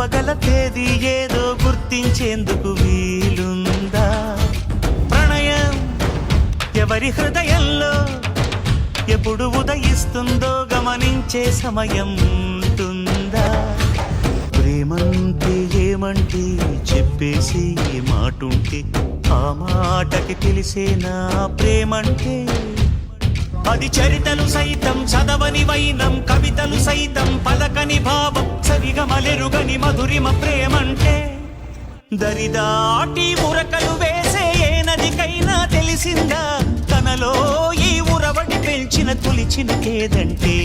చెప్పగల తేదీ ఏదో గుర్తించేందుకు వీలుందా? ప్రణయం ఎవరి హృదయంలో ఎప్పుడు ఉదయిస్తుందో గమనించే సమయం ఉంటుందా? ప్రేమంటే ఏమంటే చెప్పేసి మాటుంటే ఆ మాటకి తెలిసేనా ప్రేమంటే? అది చరితలు సైతం చదవని వైనం, కవితలు సైతం పలకని భావం, సరిగమలెరుగని మధురిమ ప్రేమంటే. దరిదాటి ఉరకలు వేసే ఏ నదికైనా తెలిసిందా తనలో ఈ ఉరవడి పెంచిన తొలిచిన ఏదంటే?